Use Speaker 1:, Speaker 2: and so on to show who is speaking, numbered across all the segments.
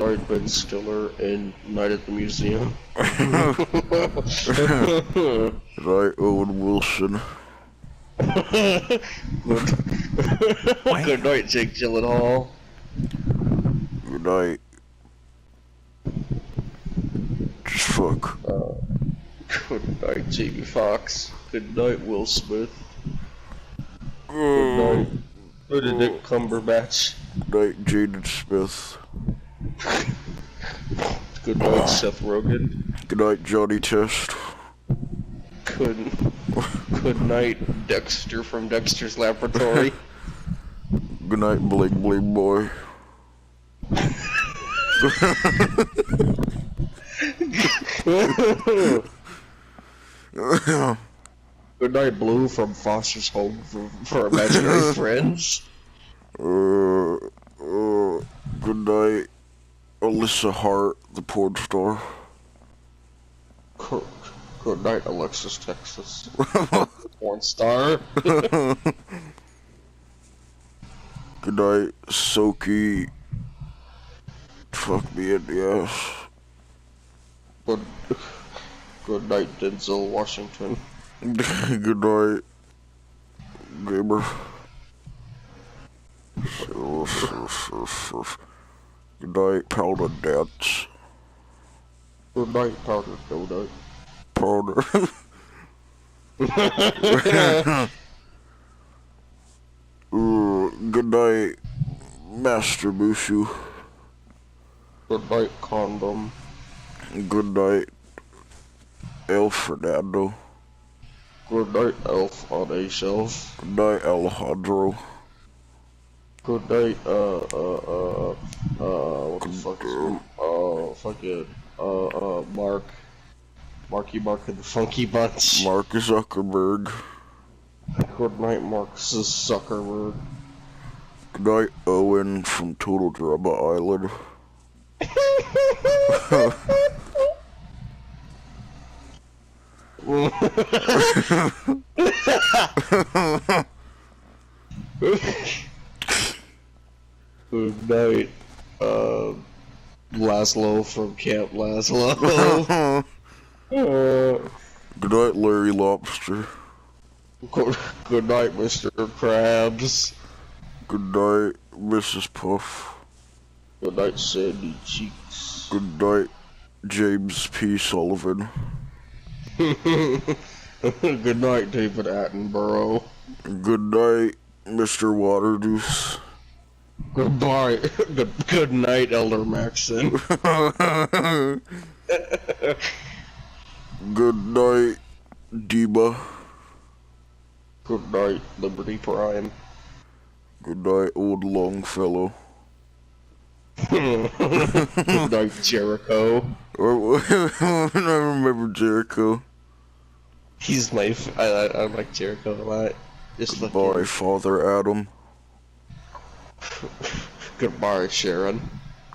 Speaker 1: Goodnight, Ben Stiller, and Night at the Museum.
Speaker 2: Right, Owen Wilson.
Speaker 1: Good night, Jake Gyllenhaal.
Speaker 2: Good night. Just fuck.
Speaker 1: Good night, Jamie Foxx. Good night, Will Smith. Good night, Benedict Cumberbatch.
Speaker 2: Good night, Jaden Smith.
Speaker 1: Good night, Seth Rogen.
Speaker 2: Good night, Johnny Test.
Speaker 1: Good night, Dexter from Dexter's Laboratory.
Speaker 2: Good night, Bling Bling Boy.
Speaker 1: Good night, Blue from Foster's Home for Imaginary Friends.
Speaker 2: Good night, Alyssa Hart, the porn star.
Speaker 1: Good night, Alexis Texas. Porn star.
Speaker 2: Good night, Soki. Fuck me in the ass.
Speaker 1: Good night, Denzel Washington.
Speaker 2: Good night, gamer. Good night, Powder Dance.
Speaker 1: Good night, Powder Donut.
Speaker 2: Powder. Good night, Master Mushu.
Speaker 1: Good night, Condom.
Speaker 2: Good night, El Fernando.
Speaker 1: Good night, Elf on a Shelf.
Speaker 2: Good night, Alejandro.
Speaker 1: Good night, what the fuck is it? Marky Mark and the Funky Bunch.
Speaker 2: Marcus Zuckerberg.
Speaker 1: Good night, Marcus Zuckerberg.
Speaker 2: Good night, Owen from Total Drama Island.
Speaker 1: Good night, Laszlo from Camp Laszlo.
Speaker 2: Good night, Larry Lobster.
Speaker 1: Good night, Mr. Krabs.
Speaker 2: Good night, Mrs. Puff.
Speaker 1: Good night, Sandy Cheeks.
Speaker 2: Good night, James P. Sullivan.
Speaker 1: Good night, David Attenborough.
Speaker 2: Good night, Mr. Waterdeuse.
Speaker 1: Goodbye. Good night, Elder Maxon.
Speaker 2: Good night, Diva.
Speaker 1: Good night, Liberty Prime.
Speaker 2: Good night, old Longfellow.
Speaker 1: Good night, Jericho.
Speaker 2: I remember Jericho.
Speaker 1: He's my. I like Jericho a lot. Just
Speaker 2: Goodbye, Father Adam.
Speaker 1: Goodbye, Sharon.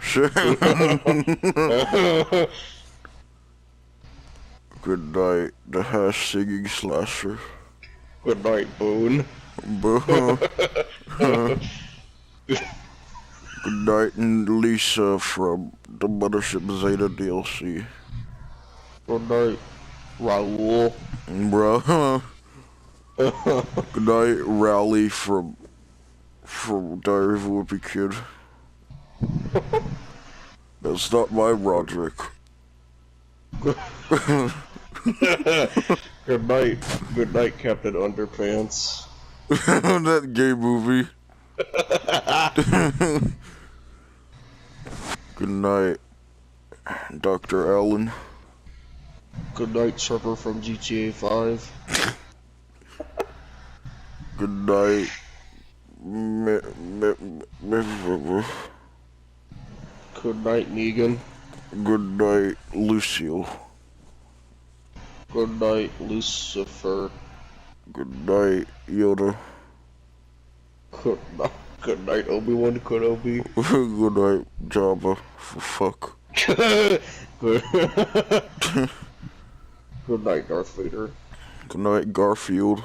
Speaker 2: Sharon. Good night, the hash singing slasher.
Speaker 1: Good night, Boone.
Speaker 2: Good night, Lisa from the Mothership Zeta DLC.
Speaker 1: Good night, Raul.
Speaker 2: Bro. Good night, Rowley from Diary of a Wimpy Kid. That's not my Roderick.
Speaker 1: Good night, Captain Underpants.
Speaker 2: That gay movie. Good night, Dr. Allen.
Speaker 1: Good night, Trevor from GTA 5.
Speaker 2: Good night,
Speaker 1: Good night, Negan.
Speaker 2: Good night, Lucille.
Speaker 1: Good night, Lucifer.
Speaker 2: Good night, Yoda.
Speaker 1: Good night, Obi-Wan Kenobi.
Speaker 2: Good night, Jabba. For fuck.
Speaker 1: Good night, Darth Vader.
Speaker 2: Good night, Garfield.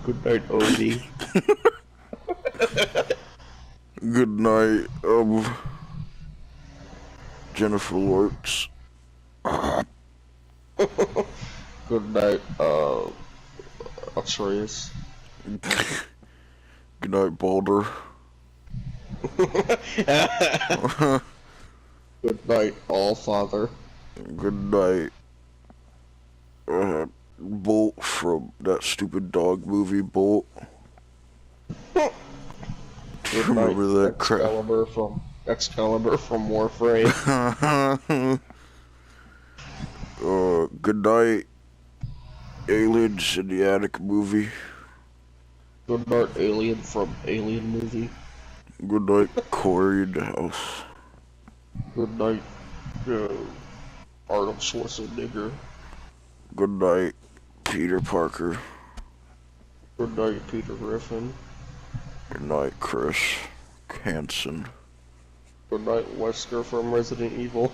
Speaker 1: Good night, Odie.
Speaker 2: Good night, Jennifer Lawrence.
Speaker 1: Good night, Atreus.
Speaker 2: Good night, Balder.
Speaker 1: Good night, Allfather.
Speaker 2: Good night, Bolt from that stupid dog movie, Bolt.
Speaker 1: Good night,
Speaker 2: Remember that crap?
Speaker 1: Excalibur from Warframe.
Speaker 2: Good night, Aliens in the Attic movie.
Speaker 1: Good night, Alien from Alien movie.
Speaker 2: Good night, Corey in the house.
Speaker 1: Good night, Arnold Schwarzenegger.
Speaker 2: Good night, Peter Parker.
Speaker 1: Good night, Peter Griffin.
Speaker 2: Good night, Chris Hansen.
Speaker 1: Good night, Wesker from Resident Evil.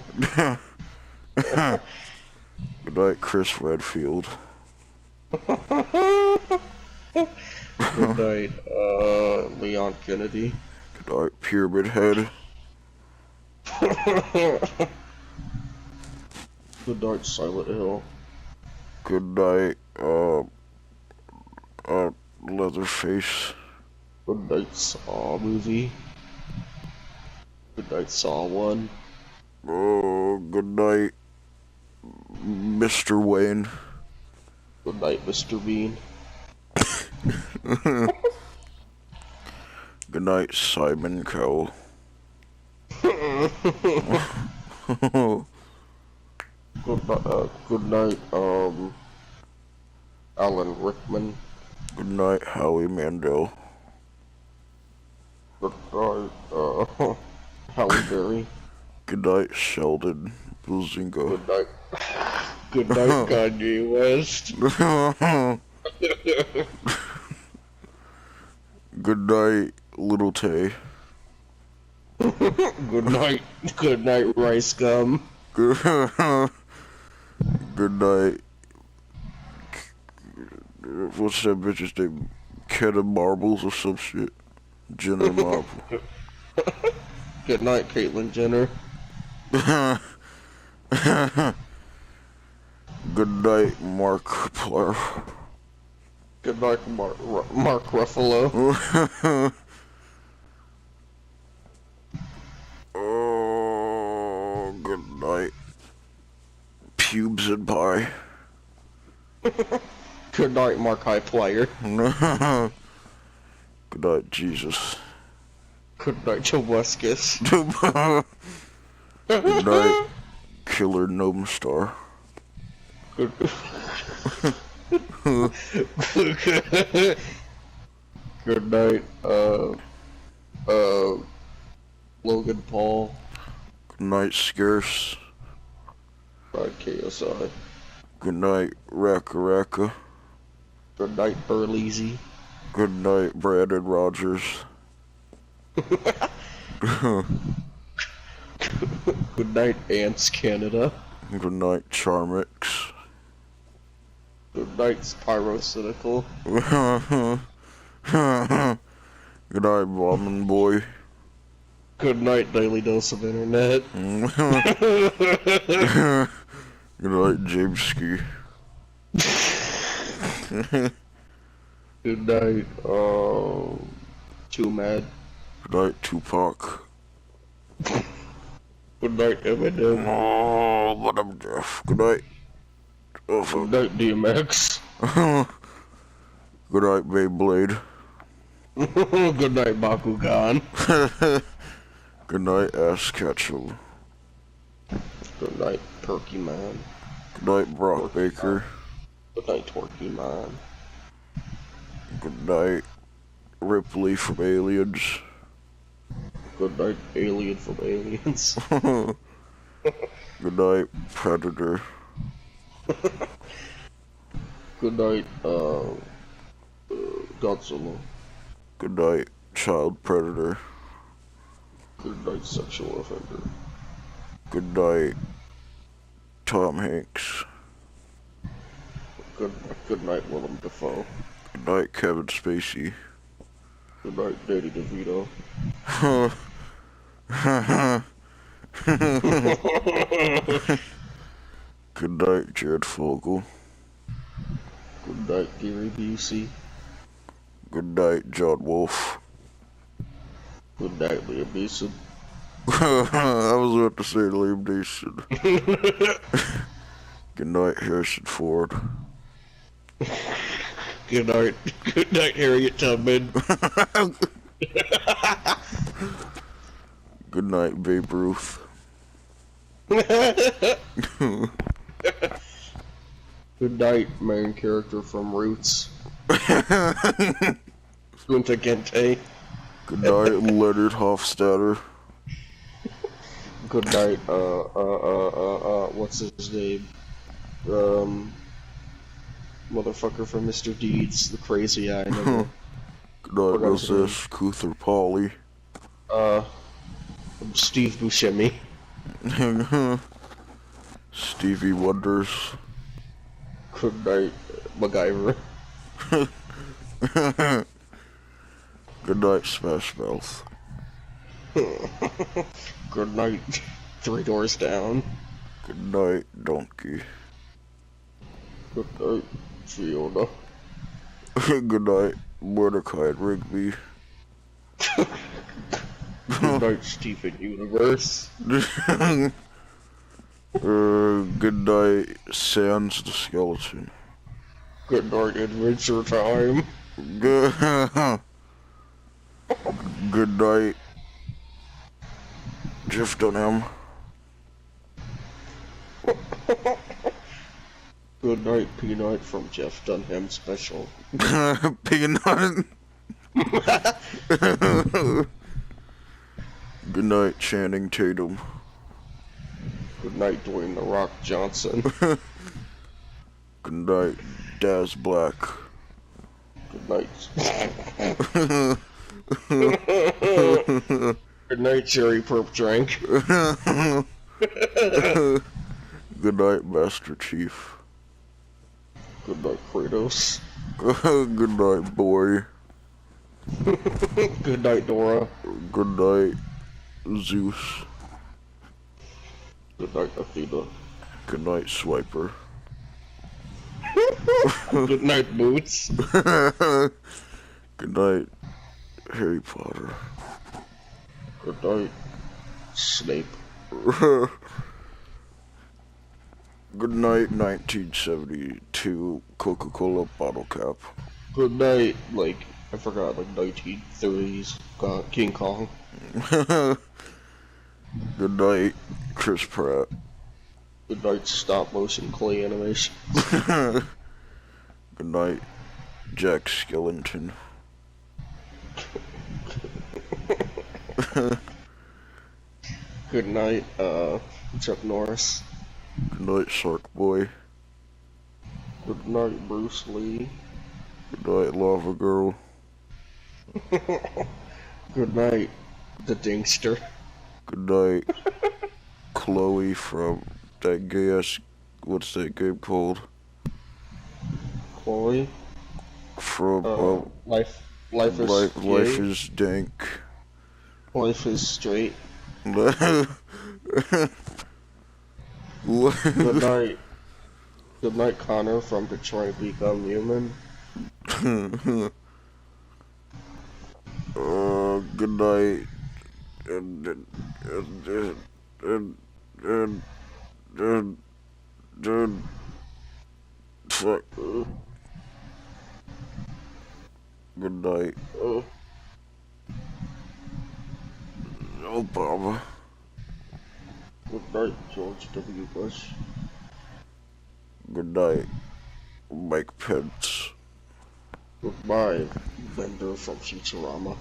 Speaker 2: Good night, Chris Redfield.
Speaker 1: Good night, Leon Kennedy.
Speaker 2: Good night, Pyramid Head.
Speaker 1: Good night, Silent Hill.
Speaker 2: Good night, Leatherface.
Speaker 1: Good night, Saw movie. Good night, Saw 1.
Speaker 2: Oh, good night, Mr. Wayne.
Speaker 1: Good night, Mr. Bean.
Speaker 2: Good night, Simon Cowell.
Speaker 1: Good night, Alan Rickman.
Speaker 2: Good night, Howie Mandel.
Speaker 1: Good night, Halle Berry.
Speaker 2: Good night, Sheldon Blazinga.
Speaker 1: Good night. Good night, Kanye West.
Speaker 2: Good night, Little Tay.
Speaker 1: Good night, Rice Gum.
Speaker 2: Good night. What's that bitch's name? Kenna Marbles or some shit? Jenna Marble.
Speaker 1: Good night, Caitlyn Jenner.
Speaker 2: Good night, Mark Plar.
Speaker 1: Good night, Mark Ruffalo.
Speaker 2: Oh, good night, Pubes and Pie.
Speaker 1: Good night, Mark Highflyer.
Speaker 2: Good night, Jesus.
Speaker 1: Good night, Joe Weskus.
Speaker 2: Good night, Killer Gnome Star.
Speaker 1: Good night, Logan Paul.
Speaker 2: Good night, Scarce.
Speaker 1: Good night, KSI.
Speaker 2: Good night, Raka Raka.
Speaker 1: Good night, Burleezy.
Speaker 2: Good night, Brandon Rogers.
Speaker 1: Good night, Ants Canada.
Speaker 2: Good night, Charmix.
Speaker 1: Good night, Pyrocynical.
Speaker 2: Good night, Bombing Boy.
Speaker 1: Good night, Daily Dose of Internet.
Speaker 2: Good night, James Ski.
Speaker 1: Good night, Too Mad.
Speaker 2: Good night, Tupac.
Speaker 1: Good night, Eminem.
Speaker 2: Oh, but I'm deaf. Good night. Oh,
Speaker 1: Good
Speaker 2: fuck.
Speaker 1: night, DMX.
Speaker 2: Good night, Beyblade.
Speaker 1: Good night, Bakugan.
Speaker 2: Good night, Ass Ketchum.
Speaker 1: Good night, Perky Man.
Speaker 2: Good night, Brock Baker.
Speaker 1: Good night, Twerky Man.
Speaker 2: Good night, Ripley from Aliens.
Speaker 1: Good night, Alien from Aliens.
Speaker 2: Good night, Predator.
Speaker 1: Good night, Godzilla.
Speaker 2: Good night, Child Predator.
Speaker 1: Good night, Sexual Offender.
Speaker 2: Good night, Tom Hanks.
Speaker 1: Good night, Willem Dafoe.
Speaker 2: Good night, Kevin Spacey.
Speaker 1: Good night, Danny DeVito.
Speaker 2: Good night, Jared Fogle.
Speaker 1: Good night, Gary Busey.
Speaker 2: Good night, John Wolfe.
Speaker 1: Good night, Liam Neeson.
Speaker 2: I was about to say Liam Neeson. Good night, Harrison Ford.
Speaker 1: Good night, Harriet Tubman.
Speaker 2: Good night, Babe Ruth.
Speaker 1: Good night, main character from Roots. Kunta Kinte.
Speaker 2: Good night, Leonard Hofstadter.
Speaker 1: Good night, what's his name? Motherfucker from Mr. Deeds, the crazy eye nigga.
Speaker 2: Good night, Mrs. Cuther Polly.
Speaker 1: Steve Buscemi.
Speaker 2: Stevie Wonders.
Speaker 1: Good night, MacGyver.
Speaker 2: Good night, Smash Mouth.
Speaker 1: Good night, Three Doors Down.
Speaker 2: Good night, Donkey.
Speaker 1: Good night, Fiona.
Speaker 2: Good night, Mordecai and Rigby.
Speaker 1: Good night, Steven Universe.
Speaker 2: Good night, Sans the Skeleton.
Speaker 1: Good night, Adventure Time.
Speaker 2: Good night, Jeff Dunham.
Speaker 1: Good night, Peanut from Jeff Dunham Special.
Speaker 2: Peanut. Good night, Channing Tatum.
Speaker 1: Good night, Dwayne The Rock Johnson.
Speaker 2: Good night, Daz Black.
Speaker 1: Good night. Good night, Cherry Perp Drink.
Speaker 2: Good night, Master Chief.
Speaker 1: Good night, Kratos.
Speaker 2: Good night, boy.
Speaker 1: Good night, Dora.
Speaker 2: Good night, Zeus.
Speaker 1: Good night, Athena.
Speaker 2: Good night, Swiper.
Speaker 1: Good night, Boots.
Speaker 2: Good night, Harry Potter.
Speaker 1: Good night, Snape.
Speaker 2: Good night, 1972 Coca-Cola bottle cap.
Speaker 1: Good night, like, I forgot, like 1930s King Kong.
Speaker 2: Good night, Chris Pratt.
Speaker 1: Good night, stop motion clay animation.
Speaker 2: Good night, Jack Skellington.
Speaker 1: Good night, Chuck Norris.
Speaker 2: Good night, Shark Boy.
Speaker 1: Good night, Bruce Lee.
Speaker 2: Good night, Lava Girl.
Speaker 1: Good night, the Dingster.
Speaker 2: Good night, Chloe from that gay ass. What's that game called?
Speaker 1: Chloe.
Speaker 2: From
Speaker 1: Life is
Speaker 2: Life is dank.
Speaker 1: Life is straight.
Speaker 2: Good
Speaker 1: night. Good night, Connor from Detroit Become Human.
Speaker 2: Good night. Fuck. Good night, Obama.
Speaker 1: Good night, George W. Bush.
Speaker 2: Good night, Mike Pence.
Speaker 1: Goodbye, Bender from Futurama.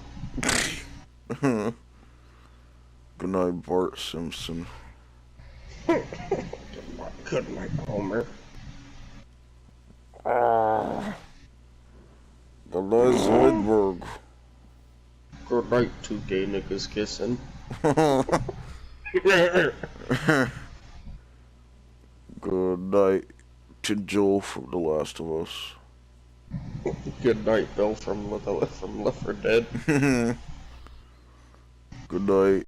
Speaker 2: Good night, Bart Simpson.
Speaker 1: Good night, Homer.
Speaker 2: Good night, Zoidberg.
Speaker 1: Good night, two gay niggas kissing.
Speaker 2: Good night to Joel from The Last of Us.
Speaker 1: Good night, Bill from Left 4 Dead.
Speaker 2: Good night,